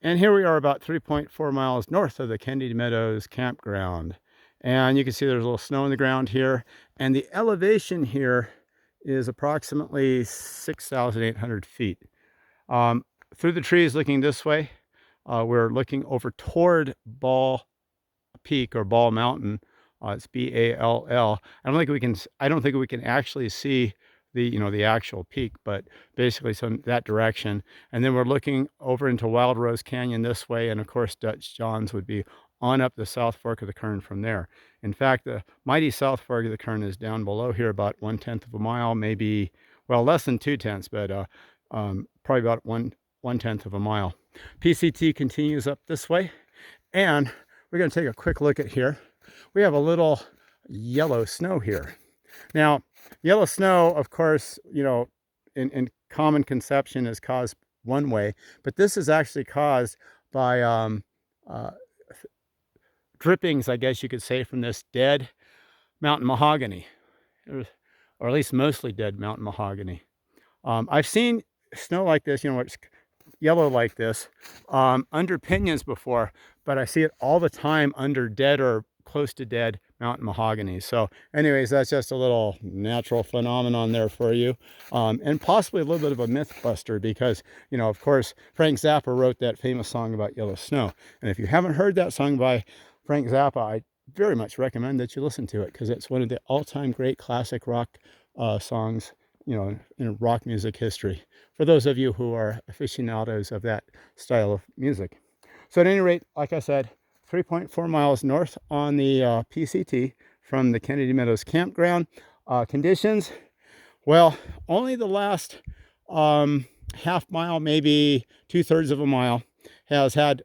And here we are about 3.4 miles north of the Kennedy Meadows Campground. And you can see there's a little snow on the ground here. And the elevation here is approximately 6,800 feet. Through the trees looking this way, we're looking over toward Ball Peak or Ball Mountain. It's Ball. I don't think we can actually see the actual peak, but basically some that direction. And then we're looking over into Wild Rose Canyon this way, and of course Dutch John's would be on up the South Fork of the Kern from there. In fact, the mighty South Fork of the Kern is down below here about 1/10 of a mile, maybe, well, less than 2/10, but probably about 1/10 of a mile. PCT continues up this way, and we're going to take a quick look at here. We have a little yellow snow here. Now, yellow snow, of course, in common conception is caused one way, but this is actually caused by drippings, I guess you could say, from this dead mountain mahogany, or at least mostly dead mountain mahogany. I've seen snow like this, where it's yellow like this, under pinions before, but I see it all the time under dead or close to dead mountain mahogany. So anyways, that's just a little natural phenomenon there for you, and possibly a little bit of a myth buster, because of course Frank Zappa wrote that famous song about yellow snow. And if you haven't heard that song by Frank Zappa, I very much recommend that you listen to it, because it's one of the all-time great classic rock songs in rock music history, for those of you who are aficionados of that style of music. So at any rate, like I said, 3.4 miles north on the PCT from the Kennedy Meadows Campground. Conditions, well, only the last half mile, maybe 2/3 of a mile, has had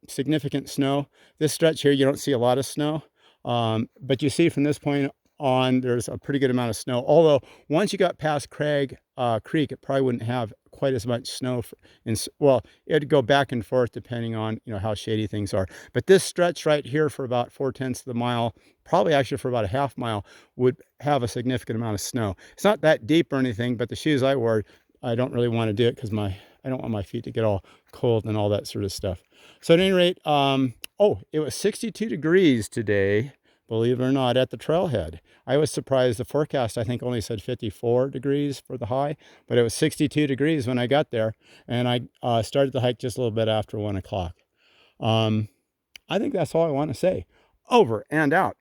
significant snow. This stretch here, you don't see a lot of snow, but you see from this point on, there's a pretty good amount of snow. Although once you got past Crag Creek, it probably wouldn't have quite as much snow. Well, it'd go back and forth depending on how shady things are. But this stretch right here for about 4/10 of the mile, probably actually for about a half mile, would have a significant amount of snow. It's not that deep or anything, but the shoes I wore, I don't really want to do it because I don't want my feet to get all cold and all that sort of stuff. So at any rate, it was 62 degrees today, believe it or not, at the trailhead. I was surprised. The forecast, I think, only said 54 degrees for the high, but it was 62 degrees when I got there, and I started the hike just a little bit after 1 o'clock. I think that's all I want to say. Over and out.